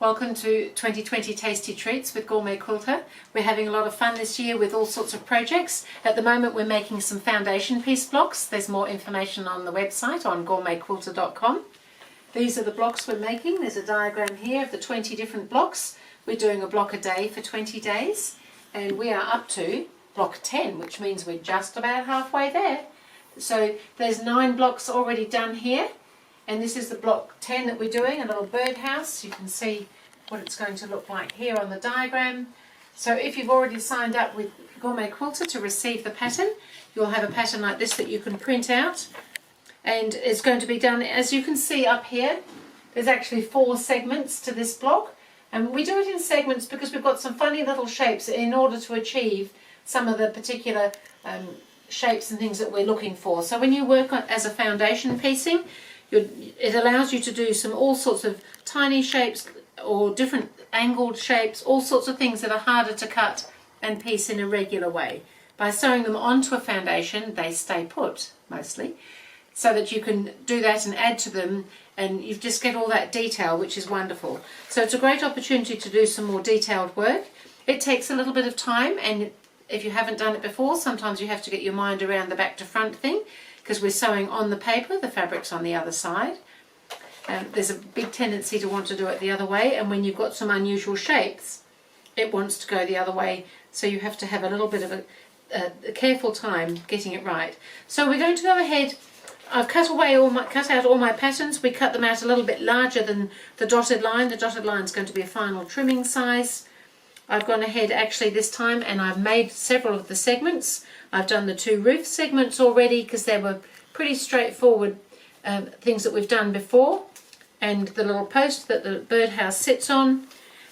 Welcome to 2020 Tasty Treats with GourmetQuilter. We're having a lot of fun this year with all sorts of projects. At the moment we're making some foundation piece blocks. There's more information on the website on GourmetQuilter.com. These are the blocks we're making. There's a diagram here of the 20 different blocks. We're doing a block a day for 20 days and we are up to block 10, which means we're just about halfway there. So there's 9 blocks already done here. And this is the block 10 that we're doing, a little birdhouse. You can see what it's going to look like here on the diagram. So if you've already signed up with GourmetQuilter to receive the pattern, you'll have a pattern like this that you can print out. And it's going to be done, as you can see up here, there's actually 4 segments to this block. And we do it in segments because we've got some funny little shapes in order to achieve some of the particular shapes and things that we're looking for. So when you work on, as a foundation piecing, it allows you to do all sorts of tiny shapes or different angled shapes, all sorts of things that are harder to cut and piece in a regular way. By sewing them onto a foundation, they stay put, mostly, so that you can do that and add to them, and you just get all that detail, which is wonderful. So it's a great opportunity to do some more detailed work. It takes a little bit of time, and if you haven't done it before, sometimes you have to get your mind around the back to front thing, because we're sewing on the paper, the fabric's on the other side. There's a big tendency to want to do it the other way, and when you've got some unusual shapes, it wants to go the other way, so you have to have a little bit of a careful time getting it right. So we're going to go ahead. I've cut out all my patterns. We cut them out a little bit larger than the dotted line. The dotted line is going to be a final trimming size. I've gone ahead actually this time and I've made several of the segments. I've done the 2 roof segments already because they were pretty straightforward things that we've done before, and the little post that the birdhouse sits on.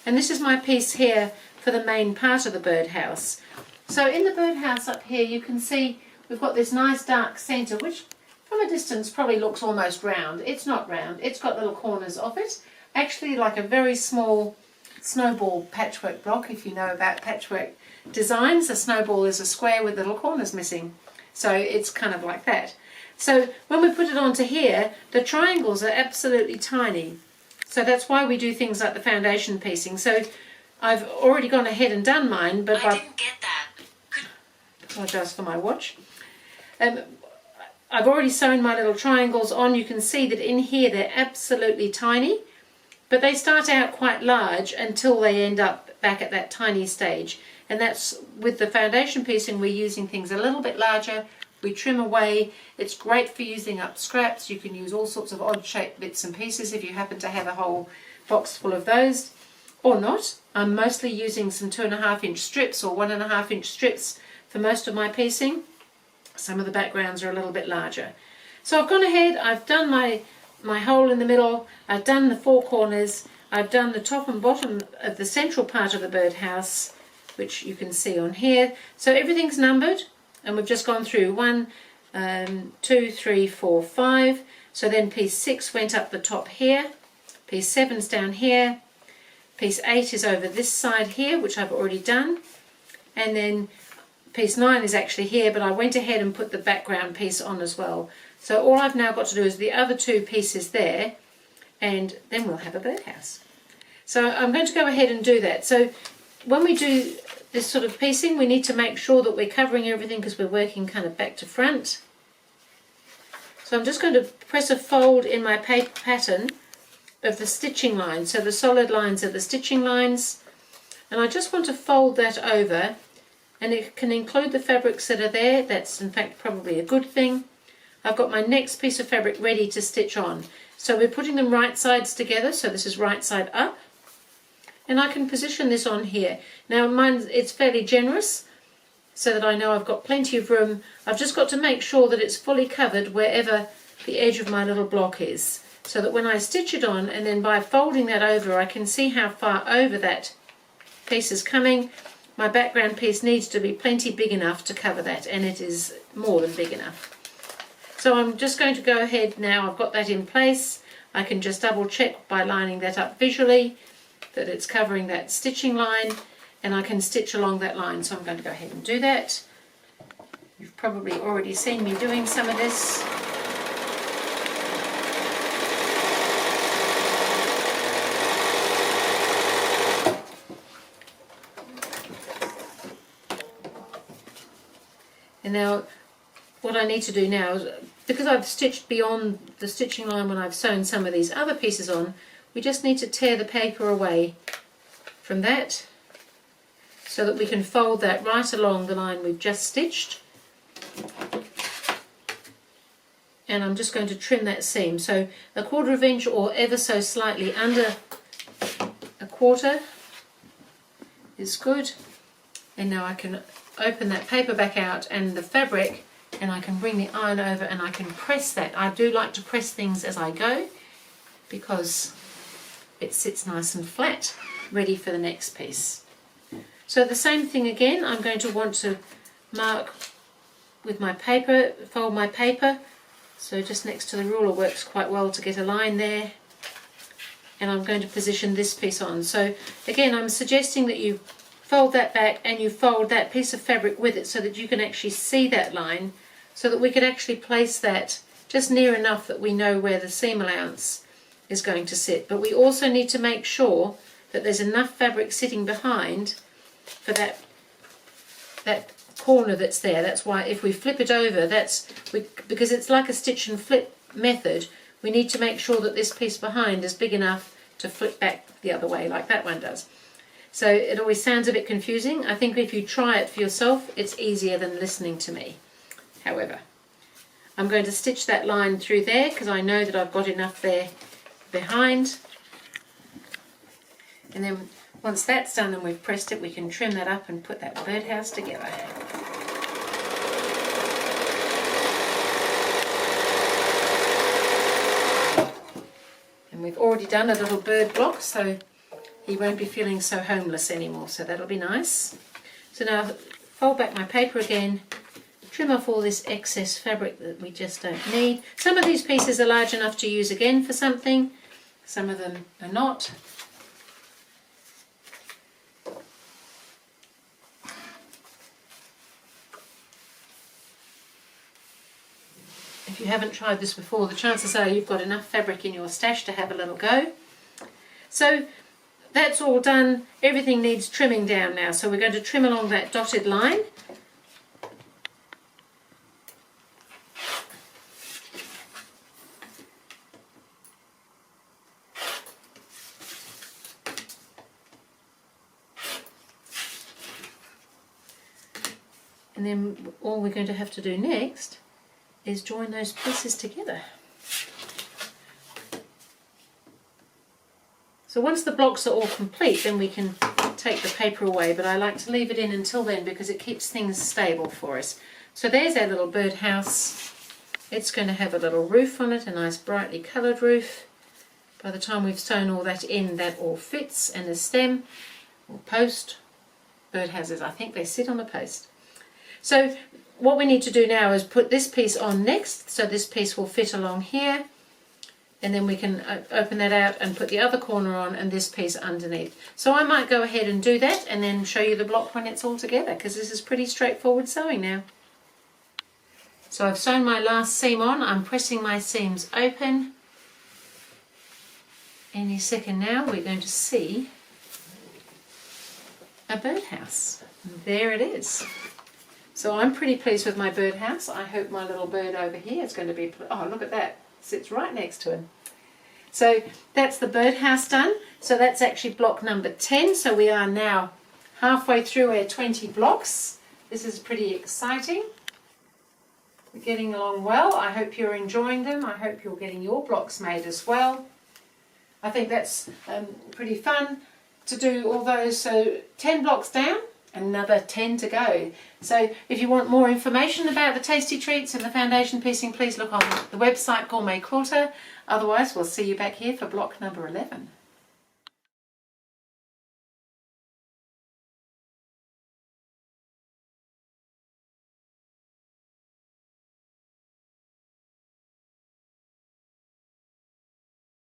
And this is my piece here for the main part of the birdhouse. So in the birdhouse up here you can see we've got this nice dark centre, which from a distance probably looks almost round. It's not round, it's got little corners of it, actually like a very small snowball patchwork block. If you know about patchwork designs, a snowball is a square with little corners missing, so it's kind of like that. So when we put it onto here, the triangles are absolutely tiny, so that's why we do things like the foundation piecing. So I've already gone ahead and done mine, but I didn't get that. Apologise for my watch. I've already sewn my little triangles on. You can see that in here they're absolutely tiny, but they start out quite large until they end up back at that tiny stage. And that's with the foundation piecing, we're using things a little bit larger. We trim away. It's great for using up scraps. You can use all sorts of odd shaped bits and pieces if you happen to have a whole box full of those, or not. I'm mostly using some 2.5-inch strips or 1.5-inch strips for most of my piecing. Some of the backgrounds are a little bit larger. So I've gone ahead, I've done my hole in the middle, I've done the 4 corners, I've done the top and bottom of the central part of the birdhouse, which you can see on here. So everything's numbered, and we've just gone through 1, 2, 3, 4, 5. So then piece 6 went up the top here, piece 7's down here, piece 8 is over this side here, which I've already done, and then piece 9 is actually here, but I went ahead and put the background piece on as well. So all I've now got to do is the other 2 pieces there, and then we'll have a birdhouse. So I'm going to go ahead and do that. So when we do this sort of piecing, we need to make sure that we're covering everything because we're working kind of back to front. So I'm just going to press a fold in my paper pattern of the stitching line. So the solid lines are the stitching lines, and I just want to fold that over, and it can include the fabrics that are there. That's in fact probably a good thing. I've got my next piece of fabric ready to stitch on. So we're putting them right sides together, so this is right side up. And I can position this on here. Now mine, it's fairly generous, so that I know I've got plenty of room. I've just got to make sure that it's fully covered wherever the edge of my little block is, so that when I stitch it on, and then by folding that over, I can see how far over that piece is coming. My background piece needs to be plenty big enough to cover that, and it is more than big enough. So I'm just going to go ahead now. I've got that in place. I can just double check by lining that up visually that it's covering that stitching line, and I can stitch along that line. So I'm going to go ahead and do that. You've probably already seen me doing some of this. And now what I need to do now is, because I've stitched beyond the stitching line when I've sewn some of these other pieces on, we just need to tear the paper away from that so that we can fold that right along the line we've just stitched. And I'm just going to trim that seam, so 1/4 inch or ever so slightly under 1/4 is good. And now I can open that paper back out and the fabric, and I can bring the iron over and I can press that. I do like to press things as I go because it sits nice and flat, ready for the next piece. So the same thing again, I'm going to want to mark with my paper, fold my paper, so just next to the ruler works quite well to get a line there. And I'm going to position this piece on. So again, I'm suggesting that you fold that back and you fold that piece of fabric with it so that you can actually see that line, so that we could actually place that just near enough that we know where the seam allowance is going to sit. But we also need to make sure that there's enough fabric sitting behind for that corner that's there. That's why if we flip it over, because it's like a stitch and flip method, we need to make sure that this piece behind is big enough to flip back the other way like that one does. So it always sounds a bit confusing. I think if you try it for yourself, it's easier than listening to me. However, I'm going to stitch that line through there because I know that I've got enough there behind. And then once that's done and we've pressed it, we can trim that up and put that birdhouse together. And we've already done a little bird block, so he won't be feeling so homeless anymore, so that'll be nice. So now fold back my paper again, trim off all this excess fabric that we just don't need. Some of these pieces are large enough to use again for something, some of them are not. If you haven't tried this before, the chances are you've got enough fabric in your stash to have a little go. So that's all done. Everything needs trimming down now, so we're going to trim along that dotted line. And then all we're going to have to do next is join those pieces together. So once the blocks are all complete, then we can take the paper away, but I like to leave it in until then because it keeps things stable for us. So there's our little birdhouse. It's going to have a little roof on it, a nice brightly coloured roof. By the time we've sewn all that in, that all fits, and the stem or post, birdhouses, I think they sit on a post. So what we need to do now is put this piece on next, so this piece will fit along here, and then we can open that out and put the other corner on and this piece underneath. So I might go ahead and do that and then show you the block when it's all together, because this is pretty straightforward sewing now. So I've sewn my last seam on, I'm pressing my seams open. Any second now we're going to see a birdhouse. There it is. So I'm pretty pleased with my birdhouse. I hope my little bird over here is going to be, oh look at that, sits right next to him. So that's the birdhouse done. So that's actually block number 10. So we are now halfway through our 20 blocks. This is pretty exciting. We're getting along well. I hope you're enjoying them. I hope you're getting your blocks made as well. I think that's pretty fun to do all those. So 10 blocks down, another 10 to go. So if you want more information about the tasty treats and the foundation piecing, please look on the website GourmetQuilter. Otherwise, we'll see you back here for block number 11.